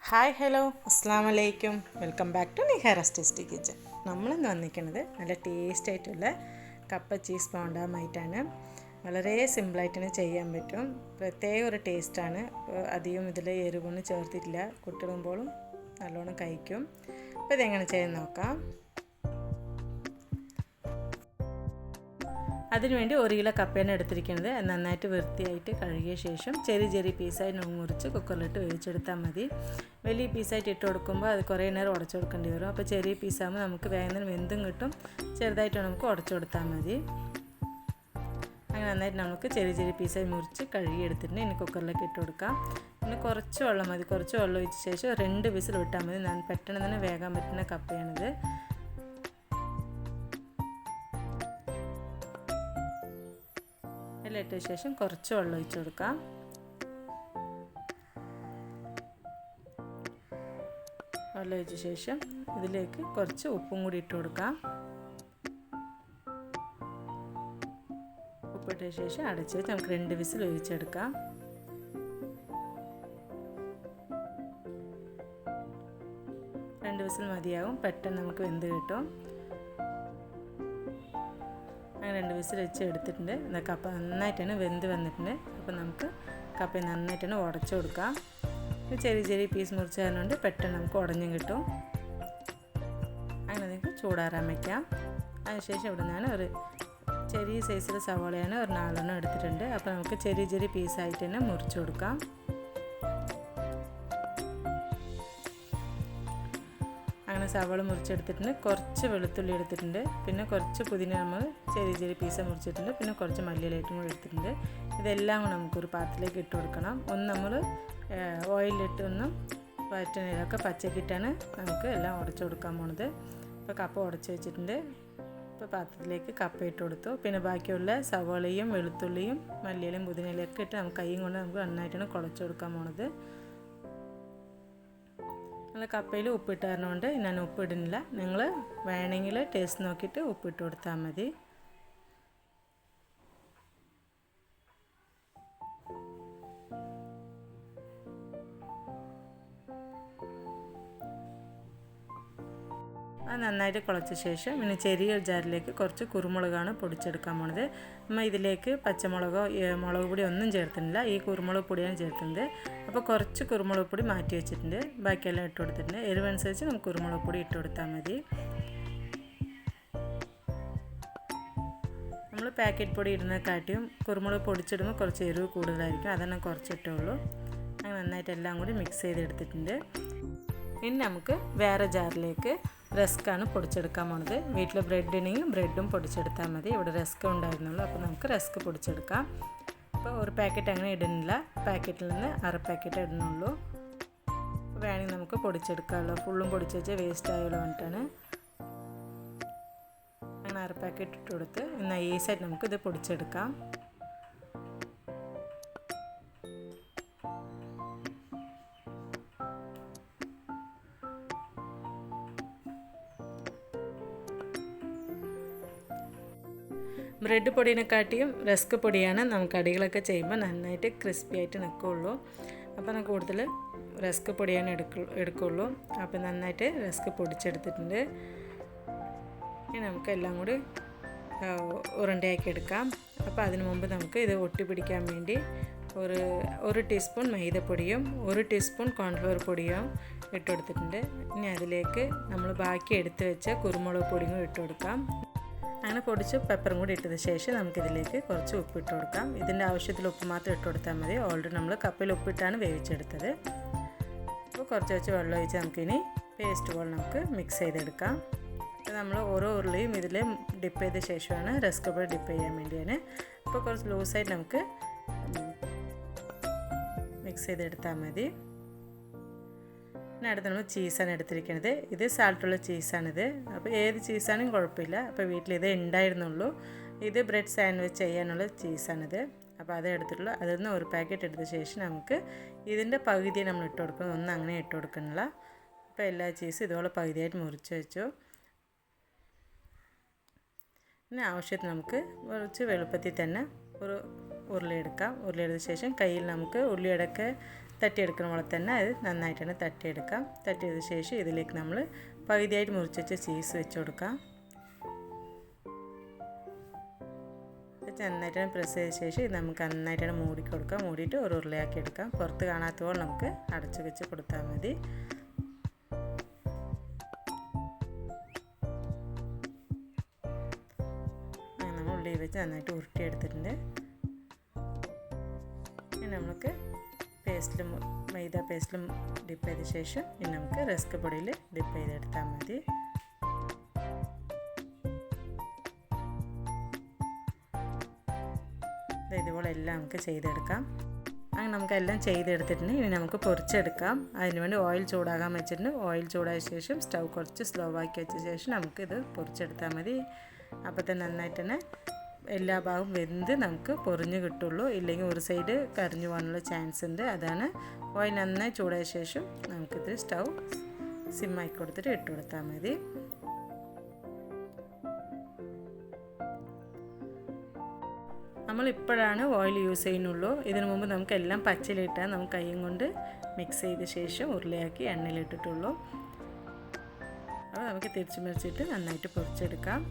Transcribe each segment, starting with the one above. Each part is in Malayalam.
ഹായ് ഹലോ അസ്സാം വലൈക്കും welcome back to Nihara's tasty kitchen. നമ്മളിന്ന് വന്നിരിക്കുന്നത് നല്ല ടേസ്റ്റ് ആയിട്ടുള്ള കപ്പ ചീസ് ബോണ്ടയുമായിട്ടാണ്. വളരെ സിമ്പിളായിട്ട് തന്നെ ചെയ്യാൻ പറ്റും. പ്രത്യേക ഒരു ടേസ്റ്റാണ്. അധികം ഇതിൽ എരിവൊന്നും ചേർത്തിട്ടില്ല. കുട്ടികളുമ്പോഴും നല്ലോണം കഴിക്കും. അപ്പോൾ ഇതെങ്ങനെ ചെയ്യുന്നത് നോക്കാം. അതിനുവേണ്ടി 1 കിലോ കപ്പയാണ് എടുത്തിരിക്കുന്നത്. നന്നായിട്ട് വൃത്തിയായിട്ട് കഴുകിയ ശേഷം ചെറിയ ചെറിയ പീസായി മുറിച്ച് കുക്കറിലിട്ട് വേവിച്ചെടുത്താൽ മതി. വലിയ പീസായിട്ട് ഇട്ട് കൊടുക്കുമ്പോൾ അത് കുറേ നേരം ഉടച്ചു കൊടുക്കേണ്ടി വരും. അപ്പോൾ ചെറിയ പീസാകുമ്പോൾ നമുക്ക് വേഗം വെന്തും കിട്ടും. ചെറുതായിട്ട് നമുക്ക് ഉടച്ചു കൊടുത്താൽ മതി. അങ്ങനെ നന്നായിട്ട് നമുക്ക് ചെറിയ ചെറിയ പീസായി മുറിച്ച് കഴുകി എടുത്തിട്ട് ഇനി കുക്കറിലേക്ക് ഇട്ട് കൊടുക്കാം. പിന്നെ കുറച്ച് വെള്ളം മതി. കുറച്ച് വെള്ളം ഒഴിച്ച ശേഷം 2 വിസിൽ വിട്ടാൽ മതി. പെട്ടെന്ന് തന്നെ വേകാൻ പറ്റുന്ന കപ്പയാണിത്. ഇട്ട ശേഷം കുറച്ച് വെള്ളം ഒഴിച്ച് കൊടുക്കാം. വെള്ളം ഒഴിച്ച ശേഷം ഇതിലേക്ക് കുറച്ച് ഉപ്പും കൂടി ഇട്ട് കൊടുക്കാം. ഉപ്പിട്ട ശേഷം അടച്ച് വെച്ച് നമുക്ക് 2 വിസിൽ വേവിച്ചെടുക്കാം. രണ്ട് വിസിൽ മതിയാവും. പെട്ടെന്ന് നമുക്ക് വെന്ത് കിട്ടും. അങ്ങനെ 2 വിസിൽ വെച്ച് എടുത്തിട്ടുണ്ട്. കപ്പ നന്നായിട്ട് തന്നെ വെന്ത് വന്നിട്ടുണ്ട്. അപ്പോൾ നമുക്ക് കപ്പ നന്നായിട്ട് തന്നെ ഉടച്ചു കൊടുക്കാം. ചെറിയ ചെറിയ പീസ് മുറിച്ച് തരുന്നുണ്ട്. പെട്ടെന്ന് നമുക്ക് ഉടഞ്ഞും കിട്ടും. അങ്ങനെ നിങ്ങൾക്ക് ചൂടാറാൻ വയ്ക്കാം. അതിനുശേഷം ഇവിടെ ഞാൻ ഒരു ചെറിയ സൈസിൽ സവാളയാണ് ഒരു 4 എണ്ണം എടുത്തിട്ടുണ്ട്. അപ്പോൾ നമുക്ക് ചെറിയ ചെറിയ പീസായിട്ട് തന്നെ മുറിച്ച് കൊടുക്കാം. അങ്ങനെ സവാള മുറിച്ചെടുത്തിട്ടുണ്ട്. കുറച്ച് വെളുത്തുള്ളി എടുത്തിട്ടുണ്ട്. പിന്നെ കുറച്ച് പുതിന നമ്മൾ ചെറിയ ചെറിയ പീസ മുറിച്ചിട്ടുണ്ട്. പിന്നെ കുറച്ച് മല്ലിയിലയിട്ടും കൂടി എടുത്തിട്ടുണ്ട്. ഇതെല്ലാം കൂടെ നമുക്കൊരു പാത്രത്തിലേക്ക് ഇട്ട് കൊടുക്കണം. ഒന്ന് നമ്മൾ ഓയിലിട്ട് ഒന്ന് വഴറ്റുന്നതിലൊക്കെ പച്ചക്കിട്ടാണ് നമുക്ക് എല്ലാം ഉടച്ചു കൊടുക്കാൻ പോണത്. ഇപ്പോൾ കപ്പ ഉടച്ച് വെച്ചിട്ടുണ്ട്. ഇപ്പോൾ പാത്രത്തിലേക്ക് കപ്പ ഇട്ട് കൊടുത്തു. പിന്നെ ബാക്കിയുള്ള സവാളയും വെളുത്തുള്ളിയും മല്ലിയിലയും പുതിനയിലൊക്കെ ഇട്ട് നമുക്ക് കൈയും കൊണ്ട് നമുക്ക് നന്നായിട്ടാണ് കുഴച്ച് കൊടുക്കാൻ പോണത്. നമ്മൾ കപ്പയിൽ ഉപ്പിട്ട് തരണോണ്ട് ഞാൻ ഉപ്പിടുന്നില്ല. നിങ്ങൾ വേണമെങ്കിൽ ടേസ്റ്റ് നോക്കിയിട്ട് ഉപ്പിട്ട് കൊടുത്താൽ മതി. അത് നന്നായിട്ട് കുഴച്ച ശേഷം പിന്നെ ചെറിയ ജാറിലേക്ക് കുറച്ച് കുരുമുളകാണ് പൊടിച്ചെടുക്കാൻ പോണത്. നമ്മൾ ഇതിലേക്ക് പച്ചമുളകോ മുളക് പൊടി ഒന്നും ചേർത്തിട്ടില്ല. ഈ കുരുമുളക് പൊടിയാണ് ചേർക്കുന്നത്. അപ്പോൾ കുറച്ച് കുരുമുളക് പൊടി മാറ്റി വെച്ചിട്ടുണ്ട്. ബാക്കിയെല്ലാം ഇട്ട് കൊടുത്തിട്ടുണ്ട്. എരിവനുസരിച്ച് നമുക്ക് കുരുമുളക് പൊടി ഇട്ട് കൊടുത്താൽ മതി. നമ്മൾ പാക്കറ്റ് പൊടി ഇടുന്നതിനെക്കാട്ടിയും കുരുമുളക് പൊടിച്ചിടുമ്പോൾ കുറച്ച് എരിവ് കൂടുതലായിരിക്കും. അതാണ് കുറച്ചിട്ടുള്ളൂ. അങ്ങനെ നന്നായിട്ട് എല്ലാം കൂടി മിക്സ് ചെയ്തെടുത്തിട്ടുണ്ട്. ഇനി നമുക്ക് വേറെ ജാറിലേക്ക് റസ്ക്കാണ് പൊടിച്ചെടുക്കാൻ പോണത്. വീട്ടിൽ ബ്രെഡ് ഉണ്ടെങ്കിൽ ബ്രെഡും പൊടിച്ചെടുത്താൽ മതി. ഇവിടെ റസ്ക് ഉണ്ടായിരുന്നുള്ളൂ. അപ്പോൾ നമുക്ക് റസ്ക് പൊടിച്ചെടുക്കാം. അപ്പോൾ ഒരു പാക്കറ്റ് അങ്ങനെ ഇടുന്നില്ല. പാക്കറ്റിൽ നിന്ന് 1/2 പാക്കറ്റ് ഇടുന്നുള്ളൂ. വേണമെങ്കിൽ നമുക്ക് പൊടിച്ചെടുക്കാമല്ലോ. ഫുള്ളും പൊടിച്ച് വെച്ചാൽ വേസ്റ്റ് ആയാലോ പറഞ്ഞിട്ടാണ് അങ്ങനെ 1/2 പാക്കറ്റ് ഇട്ട് കൊടുത്ത് നൈസായിട്ട് നമുക്കിത് പൊടിച്ചെടുക്കാം. ബ്രെഡ് പൊടിയെക്കാട്ടിയും റസ്ക് പൊടിയാണ് നമുക്ക് അടികളൊക്കെ ചെയ്യുമ്പോൾ നന്നായിട്ട് ക്രിസ്പി ആയിട്ട് നിൽക്കുകയുള്ളൂ. അപ്പോൾ നമുക്ക് കൂടുതൽ റസ്ക് പൊടിയാണ് എടുക്കുകയുള്ളൂ. അപ്പോൾ നന്നായിട്ട് റസ്ക് പൊടിച്ചെടുത്തിട്ടുണ്ട്. ഇനി നമുക്ക് എല്ലാം കൂടി ഉരുണ്ടയാക്കി എടുക്കാം. അപ്പോൾ അതിനു മുമ്പ് നമുക്ക് ഇത് ഒട്ടിപ്പിടിക്കാൻ വേണ്ടി ഒരു ടീസ്പൂൺ മൈദപ്പൊടിയും 1 ടീസ്പൂൺ കോൺഫ്ലവർ പൊടിയും ഇട്ട് കൊടുത്തിട്ടുണ്ട്. ഇനി അതിലേക്ക് നമ്മൾ ബാക്കി എടുത്ത് വെച്ച കുരുമുളക് പൊടിയും കൂടി ഇട്ട് കൊടുക്കാം. അങ്ങനെ പൊടിച്ച് പെപ്പറും കൂടി ഇട്ടതിന് ശേഷം നമുക്കിതിലേക്ക് കുറച്ച് ഉപ്പിട്ട് കൊടുക്കാം. ഇതിൻ്റെ ആവശ്യത്തിൽ ഉപ്പ് മാത്രം ഇട്ട് കൊടുത്താൽ മതി. ഓൾറെഡി നമ്മൾ കപ്പയിൽ ഉപ്പിട്ടാണ് വേവിച്ചെടുത്തത്. അപ്പോൾ കുറച്ച് വെച്ച് വെള്ളം ഒഴിച്ച് നമുക്കിനി പേസ്റ്റ് പോലെ നമുക്ക് മിക്സ് ചെയ്തെടുക്കാം. അപ്പോൾ നമ്മൾ ഓരോ ഉരുളിയും ഇതിൽ ഡിപ്പ് ചെയ്ത ശേഷമാണ് റസ്ക് പൊടി ഡിപ്പ് ചെയ്യാൻ വേണ്ടിയാണ്. അപ്പോൾ കുറച്ച് ലൂസായിട്ട് നമുക്ക് മിക്സ് ചെയ്തെടുത്താൽ മതി. പിന്നെ അടുത്ത് നമ്മൾ ചീസാണ് എടുത്തിരിക്കുന്നത്. ഇത് സാൾട്ടുള്ള ചീസാണിത്. അപ്പോൾ ഏത് ചീസാണെങ്കിലും കുഴപ്പമില്ല. അപ്പോൾ വീട്ടിലിത് ഉണ്ടായിരുന്നുള്ളൂ. ഇത് ബ്രെഡ് സാൻഡ്വിച്ച് ചെയ്യാനുള്ള ചീസാണിത്. അപ്പോൾ അത് എടുത്തിട്ടുള്ളൂ. അതിൽ നിന്ന് ഒരു പാക്കറ്റ് എടുത്ത ശേഷം നമുക്ക് ഇതിൻ്റെ പകുതി നമ്മൾ ഇട്ട് കൊടുക്കണം. ഒന്നും അങ്ങനെ ഇട്ട് കൊടുക്കണില്ല. അപ്പോൾ എല്ലാ ചീസും ഇതുപോലെ പകുതിയായിട്ട് മുറിച്ച് വെച്ചു. പിന്നെ ആവശ്യത്തിന് നമുക്ക് കുറച്ച് എളുപ്പത്തിൽ തന്നെ ഒരു ഉരുളി എടുക്കാം. ഉരുളി എടുത്ത ശേഷം കയ്യിൽ നമുക്ക് ഉള്ളിയുടെയൊക്കെ തട്ടിയെടുക്കുന്ന പോലെ തന്നെ അത് നന്നായിട്ട് തന്നെ തട്ടിയെടുക്കാം. തട്ടിയതിന് ശേഷം ഇതിലേക്ക് നമ്മൾ പകുതിയായിട്ട് മുറിച്ച് വെച്ച ചീസ് വെച്ച് കൊടുക്കാം. നന്നായിട്ട് പ്രസ് ചെയ്ത ശേഷം ഇത് നമുക്ക് നന്നായിട്ട് മൂടി കൊടുക്കാം. മൂടിയിട്ട് ഒരു ഉരുളയാക്കി എടുക്കാം. പുറത്ത് കാണാത്തപ്പോൾ നമുക്ക് അടച്ചു വെച്ച് കൊടുത്താൽ മതി. നമ്മൾ ഉള്ളി വെച്ച് നന്നായിട്ട് ഉരുട്ടിയെടുത്തിട്ടുണ്ട്. ഇനി നമുക്ക് പേസ്റ്റിലും മൈദ പേസ്റ്റിലും ഡിപ്പ് ചെയ്ത ശേഷം ഇനി നമുക്ക് റസ്ക് പൊടിയിൽ ഡിപ്പ് ചെയ്തെടുത്താൽ മതി. ഇതുപോലെ എല്ലാം നമുക്ക് ചെയ്തെടുക്കാം. അങ്ങനെ നമുക്കെല്ലാം ചെയ്തെടുത്തിട്ടുണ്ട്. ഇനി നമുക്ക് പൊരിച്ചെടുക്കാം. അതിനുവേണ്ടി ഓയിൽ ചൂടാകാൻ വെച്ചിട്ടുണ്ട്. ഓയിൽ ചൂടായ ശേഷം സ്റ്റൗ കുറച്ച് സ്ലോ ആക്കി വെച്ച ശേഷം നമുക്കിത് പൊരിച്ചെടുത്താൽ മതി. അപ്പോൾ തന്നെ നന്നായിട്ട് തന്നെ എല്ലാ ഭാഗവും വെന്ത് നമുക്ക് പൊരിഞ്ഞ് കിട്ടുള്ളൂ. ഇല്ലെങ്കിൽ ഒരു സൈഡ് കരിഞ്ഞു പോകാനുള്ള ചാൻസ് ഉണ്ട്. അതാണ് ഓയിൽ നന്നായി ചൂടായ ശേഷം നമുക്കിത് സ്റ്റൗ സിമ്മാക്കി കൊടുത്തിട്ട് ഇട്ട് കൊടുത്താൽ മതി. നമ്മളിപ്പോഴാണ് ഓയിൽ യൂസ് ചെയ്യുന്നുള്ളൂ. ഇതിനു മുമ്പ് നമുക്കെല്ലാം പച്ചയിലിട്ടാൽ നമുക്ക് കൈയും കൊണ്ട് മിക്സ് ചെയ്ത ശേഷം ഉരുളയാക്കി എണ്ണയിലിട്ടിട്ടുള്ളൂ. അപ്പോൾ നമുക്ക് തിരിച്ചു മറിച്ചിട്ട് നന്നായിട്ട് പൊരിച്ചെടുക്കാം.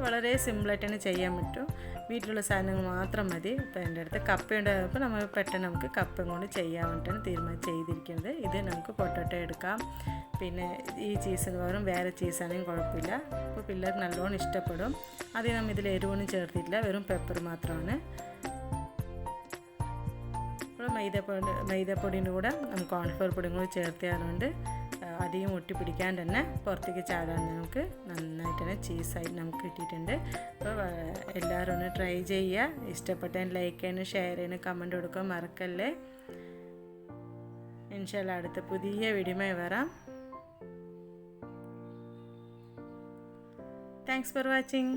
വളരെ സിമ്പിളായിട്ട് തന്നെ ചെയ്യാൻ പറ്റും. വീട്ടിലുള്ള സാധനങ്ങൾ മാത്രം മതി. ഇപ്പോൾ എൻ്റെ അടുത്ത് കപ്പയുണ്ടായപ്പോൾ നമ്മൾ പെട്ടെന്ന് നമുക്ക് കപ്പയും കൊണ്ട് ചെയ്യാൻ വേണ്ടിയിട്ടാണ് തീരുമാനം ചെയ്തിരിക്കുന്നത്. ഇത് നമുക്ക് പൊട്ടറ്റോ എടുക്കാം. പിന്നെ ഈ ചീസിന് പകരം വേറെ ചീസാണെങ്കിൽ കുഴപ്പമില്ല. അപ്പോൾ പിള്ളേർക്ക് നല്ലോണം ഇഷ്ടപ്പെടും. ആദ്യം നമ്മൾ ഇതിൽ എരിവൊന്നും ചേർത്തിട്ടില്ല, വെറും പെപ്പർ മാത്രമാണ്. അപ്പോൾ മൈദപ്പൊടിൻ്റെ കൂടെ നമുക്ക് കോൺഫ്ലവർ പൊടിയും കൂടി ചേർത്തതുകൊണ്ട് അധികം ഒട്ടിപ്പിടിക്കാണ്ട് തന്നെ പുറത്തേക്ക് ചാടാൻ നമുക്ക് നന്നായിട്ട് തന്നെ ചീസായി നമുക്ക് കിട്ടിയിട്ടുണ്ട്. അപ്പോൾ എല്ലാവരും ഒന്ന് ട്രൈ ചെയ്യുക. ഇഷ്ടപ്പെട്ടാൽ ലൈക്ക് ചെയ്യാനും ഷെയർ ചെയ്യാനും കമൻറ്റ് കൊടുക്കാൻ മറക്കല്ലേ. ഇൻഷാല്ലാ അടുത്ത പുതിയ വീഡിയോയുമായി വരാം. Thanks for watching.